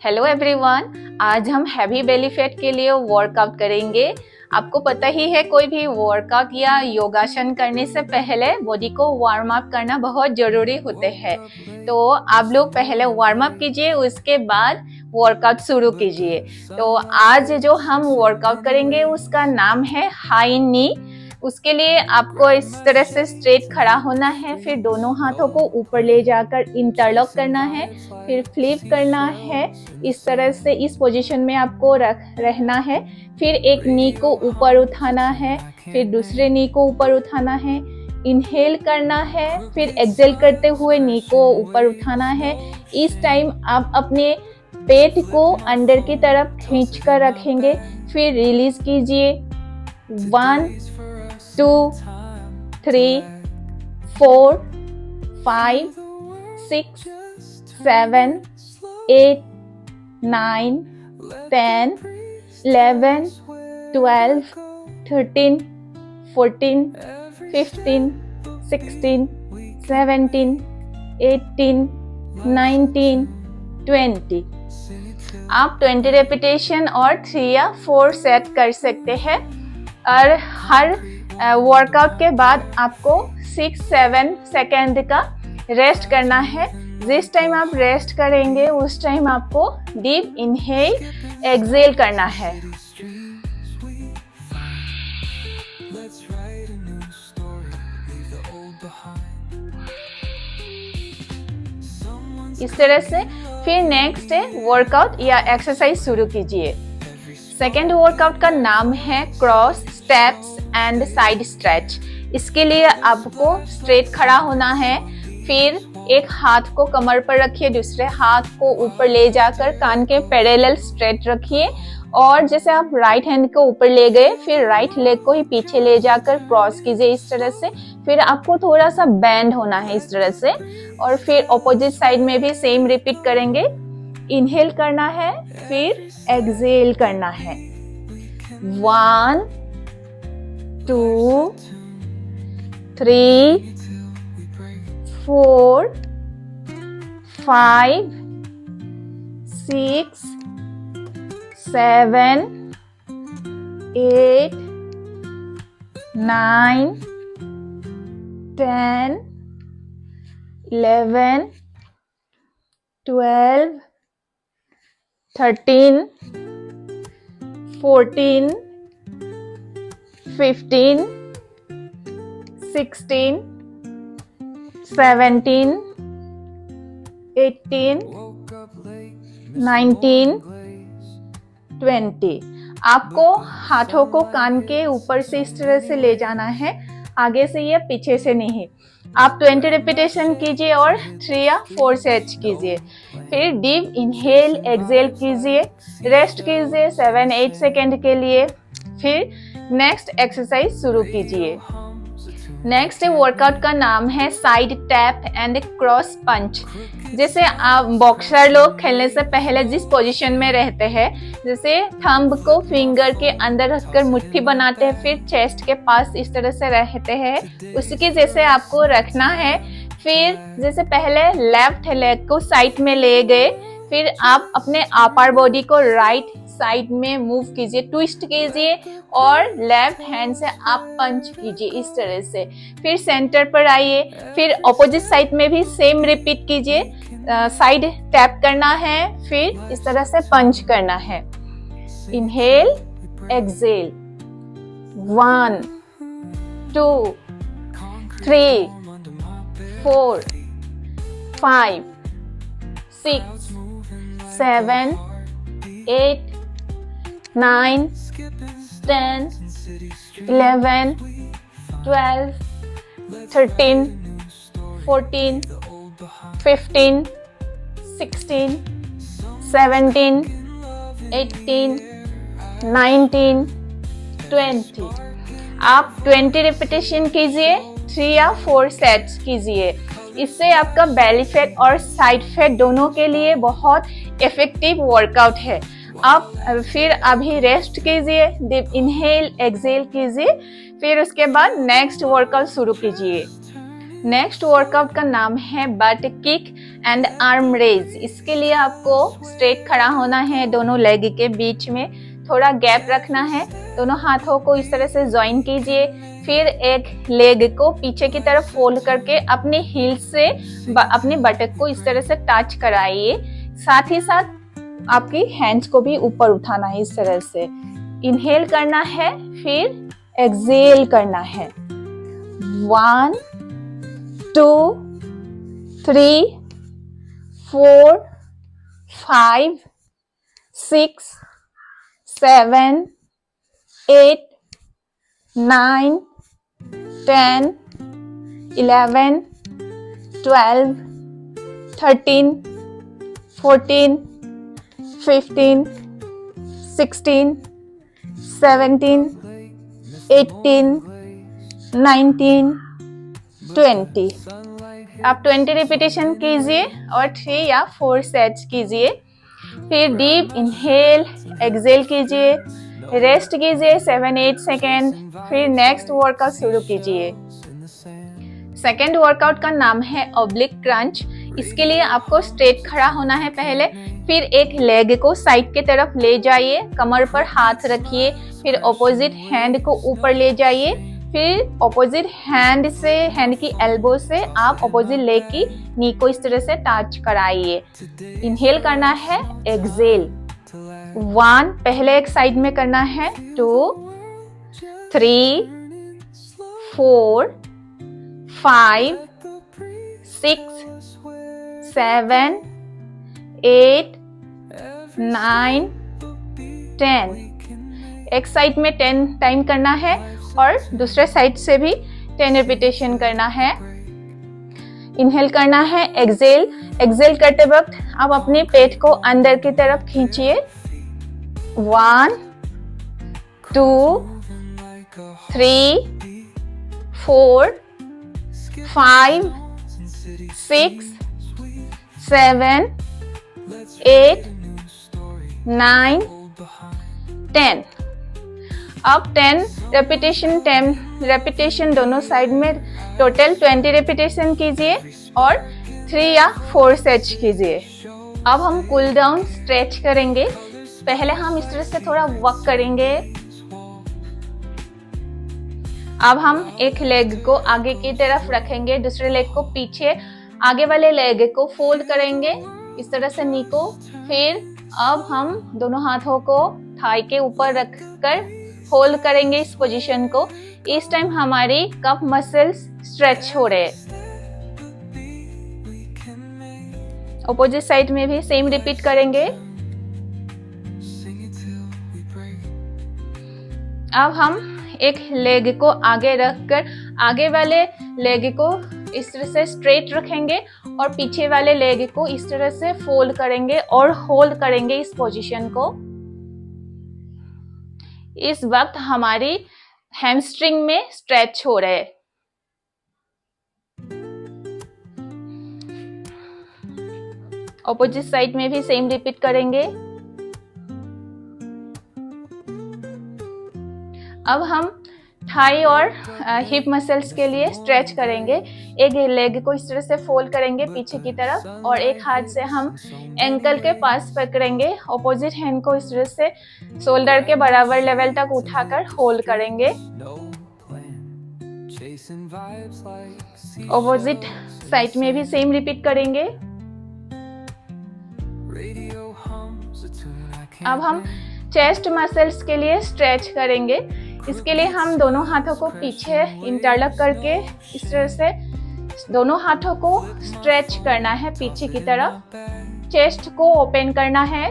Hello everyone, आज हम heavy belly fat के लिए वर्कआउट करेंगे। आपको पता ही है, कोई भी वर्कआउट या योगासन करने से पहले बॉडी को वार्म अप करना बहुत जरूरी होते हैं। तो आप लोग पहले वार्म अप कीजिए, उसके बाद वर्कआउट शुरू कीजिए। तो आज जो हम वर्कआउट करेंगे उसका नाम है हाई नी। उसके लिए आपको इस तरह से स्ट्रेट खड़ा होना है, फिर दोनों हाथों को ऊपर ले जाकर इंटरलॉक करना है, फिर फ्लिप करना है। इस तरह से इस पोजीशन में आपको रहना है। फिर एक नी को ऊपर उठाना है, फिर दूसरे नी को ऊपर उठाना है, इनहेल करना है, फिर एक्सेल करते हुए नी को ऊपर उठाना है। इस टाइम आप अपने पेट को अंदर की तरफ खींच कर रखेंगे, फिर रिलीज कीजिए। 1 2 3 4 5 6 7 8 9 10 11 12 13 14 15 16 17 18 19 20। आप 20 रेपिटेशन और 3 या 4 सेट कर सकते हैं। और हर वर्कआउट के बाद आपको 6-7 सेकेंड का रेस्ट करना है। जिस टाइम आप रेस्ट करेंगे उस टाइम आपको डीप इनहेल एक्सेल करना है। इस तरह से फिर नेक्स्ट वर्कआउट या एक्सरसाइज शुरू कीजिए। सेकेंड वर्कआउट का नाम है cross steps and side stretch. इसके लिए आपको स्ट्रेट खड़ा होना है, फिर एक हाथ को कमर पर रखिए, दूसरे हाथ को ऊपर ले जाकर कान के पैरेलल स्ट्रेट रखिए। और जैसे आप राइट हैंड को ऊपर ले गए, फिर राइट लेग को ही पीछे ले जाकर क्रॉस कीजिए इस तरह से। फिर आपको थोड़ा सा बेंड होना है इस तरह से। और फिर ऑपोजिट साइड में भी सेम रिपीट करेंगे। इनहेल करना है, फिर एक्सेल करना है। 1 2 3 4 5 6 7 8 9 10 11 12 13 14 15 16 17 18 19 20। आपको हाथों को कान के ऊपर से इस तरह से ले जाना है, आगे से या पीछे से नहीं। आप 20 रिपीटेशन कीजिए और 3 या 4 सेट कीजिए। फिर डीप इनहेल एक्सेल कीजिए, रेस्ट कीजिए 7-8 सेकेंड के लिए। फिर नेक्स्ट एक्सरसाइज शुरू कीजिए। नेक्स्ट वर्कआउट का नाम है साइड टैप एंड क्रॉस पंच। जैसे आप बॉक्सर लोग खेलने से पहले जिस पोजीशन में रहते हैं, जैसे थंब को फिंगर के अंदर रखकर मुट्ठी बनाते हैं, फिर चेस्ट के पास इस तरह से रहते हैं, उसके जैसे आपको रखना है। फिर जैसे पहले लेफ्ट लेग को साइड में ले गए, फिर आप अपने अपर बॉडी को राइट साइड में मूव कीजिए, ट्विस्ट कीजिए और लेफ्ट हैंड से आप पंच कीजिए इस तरह से। फिर सेंटर पर आइए, फिर ऑपोजिट साइड में भी सेम रिपीट कीजिए। साइड टैप करना है, फिर इस तरह से पंच करना है। Inhale exhale 1 2 3 4 5 6 7 8 9 10 11 12 13 14 15 16 17 18 19 20। आप 20 रिपीटेशन कीजिए, 3 या 4 सेट्स कीजिए। इससे आपका बेली फैट और साइड फैट दोनों के लिए बहुत इफेक्टिव वर्कआउट है। आप फिर अभी रेस्ट कीजिए, डीप इनहेल एक्सेल कीजिए, फिर उसके बाद नेक्स्ट वर्कआउट शुरू कीजिए। नेक्स्ट वर्कआउट का नाम है but kick and arm raise. इसके लिए आपको स्ट्रेट खड़ा होना है, दोनों लेग के बीच में थोड़ा गैप रखना है, दोनों हाथों को इस तरह से ज्वाइन कीजिए, फिर एक लेग को पीछे की तरफ फोल्ड करके अपने हील से अपने बटक को इस तरह से टच कराइए। साथ ही साथ आपकी हैंड्स को भी ऊपर उठाना है इस तरह से। इनहेल करना है, फिर एक्सहेल करना है। 1 2 3 4 5 6 7 8 9 10 11 12 13 14 15 16 17 18 19 20। आप 20 रिपीटेशन कीजिए और 3 या 4 सेट्स कीजिए। फिर डीप इनहेल एक्सहेल कीजिए, रेस्ट कीजिए 7-8 सेकेंड, फिर नेक्स्ट वर्कआउट शुरू कीजिए। सेकेंड वर्कआउट का नाम है ऑब्लिक क्रंच। इसके लिए आपको स्ट्रेट खड़ा होना है पहले, फिर एक लेग को साइड की तरफ ले जाइए, कमर पर हाथ रखिए, फिर ऑपोजिट हैंड को ऊपर ले जाइए, फिर ऑपोजिट हैंड की एल्बो से आप ऑपोजिट लेग की नी को इस तरह से टच कराइए। इनहेल करना है, एक्सहेल 1 पहले एक साइड में करना है, 2 3 4 5 6 7 8 9 10। एक साइड में 10 टाइम करना है और दूसरे साइड से भी 10 रिपीटेशन करना है। इनहेल करना है, एक्सहेल करते वक्त आप अपने पेट को अंदर की तरफ खींचिए। 1 2 3 4 5 6 7 8 9 10। अब 10 रेपिटेशन दोनों साइड में टोटल 20 रेपिटेशन कीजिए और 3 या 4 सेट्स कीजिए। अब हम कूल डाउन स्ट्रेच करेंगे। पहले हम इस तरह से थोड़ा वॉक करेंगे। अब हम एक लेग को आगे की तरफ रखेंगे, दूसरे लेग को पीछे, आगे वाले लेग को फोल्ड करेंगे इस तरह से नी को। फिर अब हम दोनों हाथों को थाई के ऊपर रखकर होल्ड करेंगे इस पोजीशन को। इस टाइम हमारी कफ मसल्स स्ट्रेच हो रहे हैं। ऑपोजिट साइड में भी सेम रिपीट करेंगे। अब हम एक लेग को आगे रखकर आगे वाले लेग को इस तरह से स्ट्रेट रखेंगे और पीछे वाले लेग को इस तरह से फोल्ड करेंगे और होल्ड करेंगे इस पोजीशन को। इस वक्त हमारी हैमस्ट्रिंग में स्ट्रेच हो रहे हैं। ऑपोजिट साइड में भी सेम रिपीट करेंगे। अब हम थाई और हिप मसल्स के लिए स्ट्रेच करेंगे। एक लेग को इस तरह से फोल्ड करेंगे पीछे की तरफ और एक हाथ से हम एंकल के पास पकड़ेंगे। ऑपोजिट हैंड को इस तरह से शोल्डर के बराबर लेवल तक उठाकर होल्ड करेंगे। ऑपोजिट साइड में भी सेम रिपीट करेंगे। अब हम चेस्ट मसल्स के लिए स्ट्रेच करेंगे। इसके लिए हम दोनों हाथों को पीछे इंटरलॉक करके इस तरह से दोनों हाथों को स्ट्रेच करना है पीछे की तरफ। चेस्ट को ओपन करना है।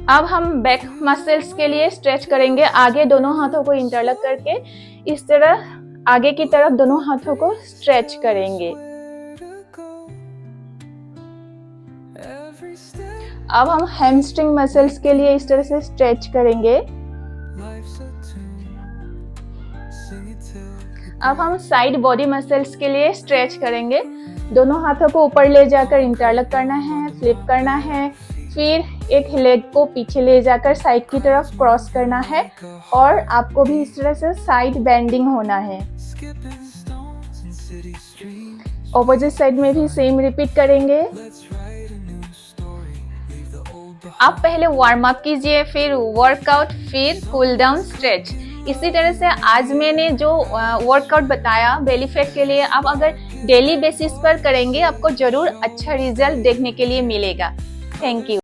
अब हम बैक मसल्स के लिए स्ट्रेच करेंगे। आगे दोनों हाथों को इंटरलॉक करके इस तरह आगे की तरफ दोनों हाथों को स्ट्रेच करेंगे। अब हम हैमस्ट्रिंग मसल्स के लिए इस तरह से स्ट्रेच करेंगे। अब हम साइड बॉडी मसल्स के लिए स्ट्रेच करेंगे। दोनों हाथों को ऊपर ले जाकर इंटरलॉक करना है, फ्लिप करना है, फिर एक लेग को पीछे ले जाकर साइड की तरफ क्रॉस करना है और आपको भी इस तरह से साइड बेंडिंग होना है। ऑपोजिट साइड में भी सेम रिपीट करेंगे। आप पहले वार्म अप कीजिए, फिर वर्कआउट, फिर कूल डाउन, स्ट्रेच। इसी तरह से आज मैंने जो वर्कआउट बताया बेली फैट के लिए, आप अगर डेली बेसिस पर करेंगे आपको जरूर अच्छा रिजल्ट देखने के लिए मिलेगा। Thank you.